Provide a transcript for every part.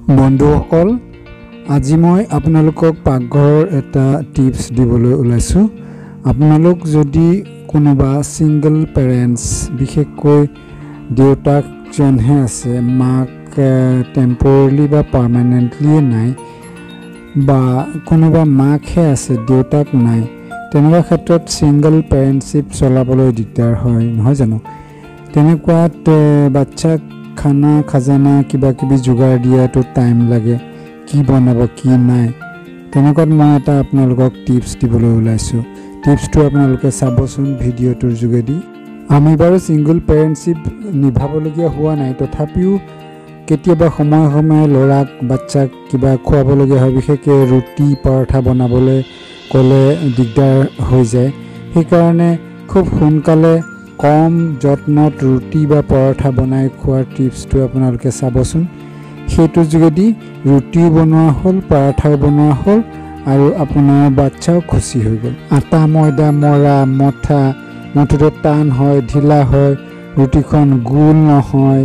বন্ধুসকল, আজি মই আপোনালোকক পাকঘৰৰ এটা টিপছ দিবলৈ ওলাইছোঁ। আপোনালোক যদি কোনোবা সিঙ্গল পেৰেণ্টছ, বিশেষকৈ দেউতাকজনহে আছে, মাক টেম্পৰেলি বা পাৰ্মানেণ্টলি নাই, বা কোনোবা মাকহে আছে দেউতাক নাই, তেনেকুৱা ক্ষেত্ৰত সিঙ্গল পেৰেণ্টশ্বিপ চলাবলৈ দিগদাৰ হয়, নহয় জানো? তেনেকুৱাত বাচ্চাক খানা খাজানা কিবা কিবি যোগাৰ দিয়াটো টাইম লাগে, কি বনাব কি নাই। তেনেকুৱাত মই এটা আপোনালোকক টিপছ দিবলৈ ওলাইছোঁ। টিপছটো আপোনালোকে চাবচোন ভিডিঅ'টোৰ যোগেদি। আমি বাৰু ছিংগল পেৰেণ্টশ্বিপ নিভাবলগীয়া হোৱা নাই, তথাপিও কেতিয়াবা সময়ে সময়ে ল'ৰাক বাচ্চাক কিবা খুৱাবলগীয়া হয়, বিশেষকৈ ৰুটি পৰঠা বনাবলৈ ক'লে দিগদাৰ হৈ যায়। সেইকাৰণে খুব সোনকালে কম যত্নত ৰুটি বা পৰঠা বনাই খোৱাৰ টিপছটো আপোনালোকে চাবচোন। সেইটোৰ যোগেদি ৰুটিও বনোৱা হ'ল, পৰঠাও বনোৱা হ'ল, আৰু আপোনাৰ বাচ্চাও খুচি হৈ গ'ল। আটা ময়দা মৰা মঠুটো টান হয়, ঢিলা হয়, ৰুটিখন গোল নহয়,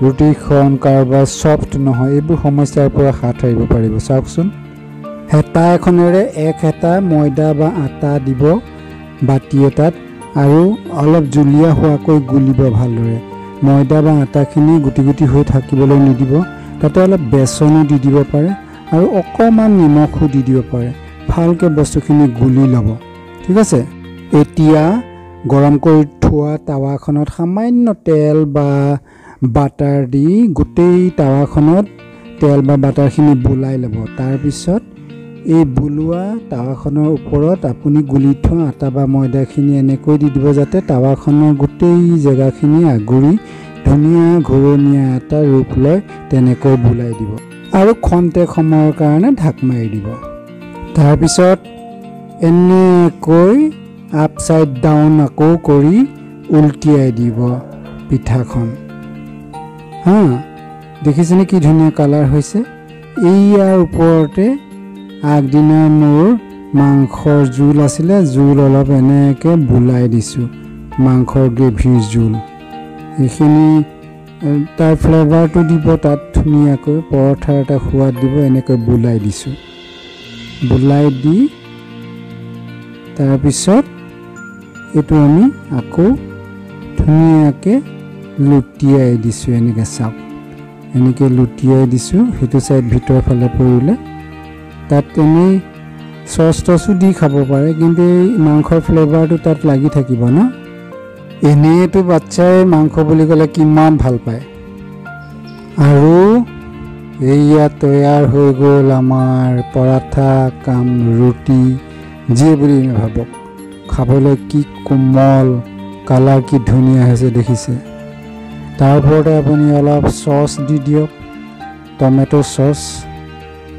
ৰুটিখন কাৰোবাৰ ছফ্ট নহয়, এইবোৰ সমস্যাৰ পৰা হাত সাৰিব পাৰিব। চাওকচোন, হেতা এখনেৰে এক হেতা ময়দা বা আটা দিব বাতি এটাত, আৰু অলপ জুলীয়া হোৱাকৈ গুলিব ভালদৰে। ময়দা বা আটাখিনি গুটি গুটি হৈ থাকিবলৈ নিদিব, তাতে অলপ বেচনো দি দিব পাৰে আৰু অকণমান নিমখো দি দিব পাৰে। ভালকৈ বস্তুখিনি গুলি ল'ব, ঠিক আছে। এতিয়া গৰম কৰি থোৱা টাৱাখনত সামান্য তেল বা বাটাৰ দি গোটেই টাৱাখনত তেল বা বাটাৰখিনি বুলাই ল'ব। তাৰপিছত এই বুলোৱা টাৱাখনৰ ওপৰত আপুনি গুলি থোৱা আটা বা ময়দাখিনি এনেকৈ দি দিব, যাতে টাৱাখনৰ গোটেই জেগাখিনি আগুৰি ধুনীয়া ঘূৰণীয়া এটা ৰূপ লয়। তেনেকৈ বুলাই দিব আৰু খন্তেক সময়ৰ কাৰণে ঢাক মাৰি দিব। তাৰপিছত এনেকৈ আপচাইড ডাউন আকৌ কৰি উলটিয়াই দিব পিঠাখন। দেখিছেনে কি ধুনীয়া কালাৰ হৈছে? ইয়াৰ ওপৰতে আগদিনা মোৰ মাংসৰ জোল আছিলে, জোল অলপ এনেকৈ বুলাই দিছোঁ, মাংসৰ গ্ৰেভিৰ জোল। এইখিনি তাৰ ফ্লেভাৰটো দিব তাত ধুনীয়াকৈ, পৰঠাৰ এটা সোৱাদ দিব। এনেকৈ বুলাই দিছোঁ, বুলাই দি তাৰপিছত এইটো আমি আকৌ ধুনীয়াকৈ লুটিয়াই দিছোঁ। এনেকৈ চাওক, এনেকৈ লুটিয়াই দিছোঁ। সেইটো চাইড ভিতৰৰ ফালে পৰিলে তাত এনেই চচ টচো দি খাব পাৰে, কিন্তু এই মাংসৰ ফ্লেভাৰটো তাত লাগি থাকিব ন। এনেইতো বাচ্চাই মাংস বুলি ক'লে কিমান ভাল পায়। আৰু এয়া তৈয়াৰ হৈ গ'ল আমাৰ পৰাঠা কাম ৰুটি, যিয়ে বুলি নাভাবক। খাবলৈ কি কোমল, কালাৰ কি ধুনীয়া হৈছে দেখিছে। তাৰ ওপৰতে আপুনি অলপ চচ দি দিয়ক, টমেটো চচ।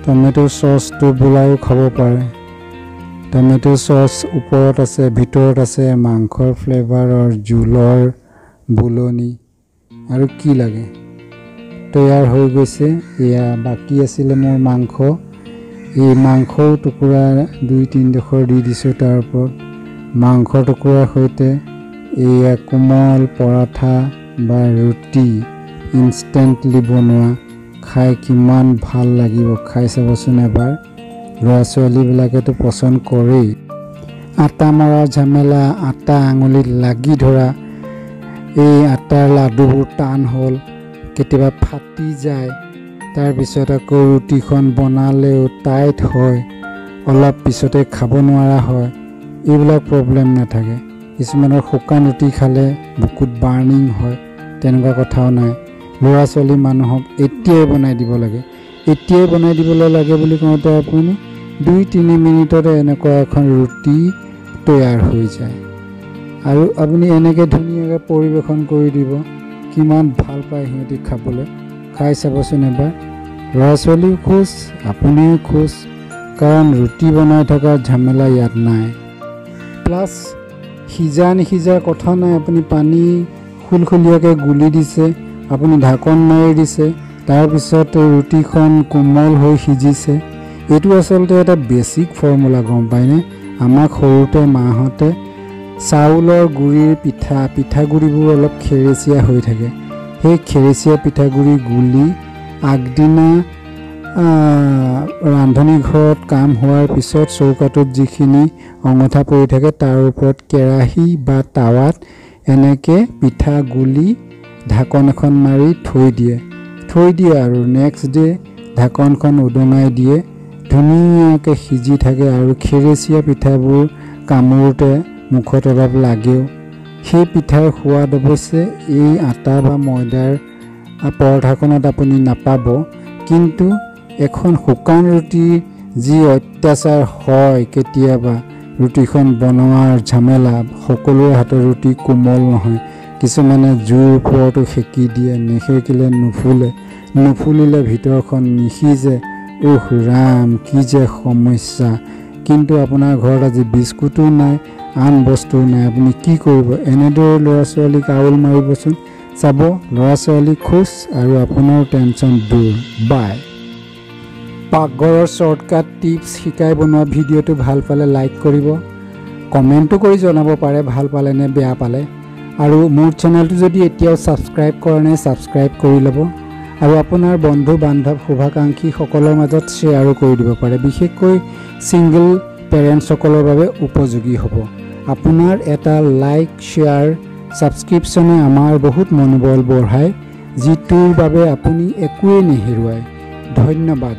টমেটো চচটো বুলাইও খাব পাৰে। টমেটো চচ ওপৰত আছে, ভিতৰত আছে মাংসৰ ফ্লেভাৰৰ জোলৰ বুলনি, আৰু কি লাগে। তৈয়াৰ হৈ গৈছে। এয়া বাকী আছিলে মোৰ মাংস, এই মাংসৰ টুকুৰা 2-3 দি দিছোঁ তাৰ ওপৰত। মাংসৰ টুকুৰাৰ সৈতে এয়া কোমল পৰাঠা বা ৰুটি, ইনষ্টেণ্টলি বনোৱা, খাই কিমান ভাল লাগিব। খাই চাবচোন এবাৰ, ল'ৰা ছোৱালীবিলাকেতো পচন্দ কৰেই। আটা মৰাৰ ঝামেলা, আটা আঙুলিত লাগি ধৰা, এই আটাৰ লাডুবোৰ টান হ'ল, কেতিয়াবা ফাটি যায়। তাৰপিছত আকৌ ৰুটিখন বনালেও টাইট হয়, অলপ পিছতে খাব নোৱাৰা হয়। এইবিলাক প্ৰব্লেম নাথাকে। কিছুমানৰ শুকান ৰুটি খালে বুকুত বাৰ্ণিং হয়, তেনেকুৱা কথাও নাই। ল'ৰা ছোৱালী মানুহক এতিয়াই বনাই দিব লাগে। এতিয়াই বনাই দিবলৈ লাগে বুলি কওঁতে আপুনি 2-3 মিনিটতে এনেকুৱা এখন ৰুটি তৈয়াৰ হৈ যায়। আৰু আপুনি এনেকৈ ধুনীয়াকৈ পৰিৱেশন কৰি দিব, কিমান ভাল পায় সিহঁতি খাবলৈ। খাই চাবচোন এবাৰ, ল'ৰা ছোৱালীও খুচ, আপুনিও খুচ, কাৰণ ৰুটি বনাই থকাৰ ঝামেলা ইয়াত নাই। প্লাছ সিজা নিসিজাৰ কথা নাই। আপুনি পানী খুলখুলীয়াকৈ গুলি দিছে, আপুনি ঢাকন মাৰি দিছে, তাৰপিছত ৰুটিখন কোমল হৈ সিজিছে। এইটো আচলতে এটা বেছিক ফৰ্মুলা, গম পায়নে? আমাক সৰুতে মাহঁতে চাউলৰ গুড়িৰ পিঠাগুড়িবোৰ অলপ খেৰেচীয়া হৈ থাকে, সেই খেৰেচীয়া পিঠাগুড়ি গুলি আগদিনা ৰান্ধনী ঘৰত কাম হোৱাৰ পিছত চৌকাটোত যিখিনি অঙঠা পৰি থাকে তাৰ ওপৰত কেৰাহী বা টাৱাত এনেকৈ পিঠা গুলি ঢাকন এখন মাৰি থৈ দিয়ে আৰু নেক্সট ডে ঢাকনখন উদঙাই দিয়ে। ধুনীয়াকৈ সিজি থাকে আৰু খেৰেচীয়া পিঠাবোৰ কামোৰোঁতে মুখত অলপ লাগেও। সেই পিঠাৰ সোৱাদ অৱশ্যে এই আটা বা ময়দাৰ পৰঠাখনত আপুনি নাপাব, কিন্তু এখন শুকান ৰুটিৰ যি অত্যাচাৰ হয় কেতিয়াবা ৰুটিখন বনোৱাৰ ঝামেলা, সকলোৰে হাতৰ ৰুটি কোমল নহয়, কিছুমানে জুইৰ ওপৰতো সেকি দিয়ে, নেসেকিলে নুফুলিলে ভিতৰখন নিসিজে। উহ ৰাম, কি যে সমস্যা। কিন্তু আপোনাৰ ঘৰত আজি বিস্কুটো নাই, আন বস্তুও নাই, আপুনি কি কৰিব? এনেদৰে ল'ৰা ছোৱালীক আউল মাৰিবচোন, চাব ল'ৰা ছোৱালী খুচ আৰু আপোনাৰ টেনশ্যন দূৰ। বাই। পাকঘৰৰ শ্বৰ্টকাট টিপছ শিকাই বনোৱা ভিডিঅ'টো ভাল পালে লাইক কৰিব, কমেণ্টো কৰি জনাব পাৰে ভাল পালে নে বেয়া পালে, আৰু মোৰ চেনেলটো যদি এতিয়াও ছাবস্ক্ৰাইব কৰা নাই ছাবস্ক্ৰাইব কৰি ল'ব, আৰু আপোনাৰ বন্ধু বান্ধৱ শুভাকাংক্ষীসকলৰ মাজত শ্বেয়াৰো কৰি দিব পাৰে। বিশেষকৈ ছিংগল পেৰেণ্টছসকলৰ বাবে উপযোগী হ'ব। আপোনাৰ এটা লাইক, শ্বেয়াৰ, ছাবস্ক্ৰিপশ্যনে আমাৰ বহুত মনোবল বঢ়ায়, যিটোৰ বাবে আপুনি একোৱেই নেহেৰুৱায়। ধন্যবাদ।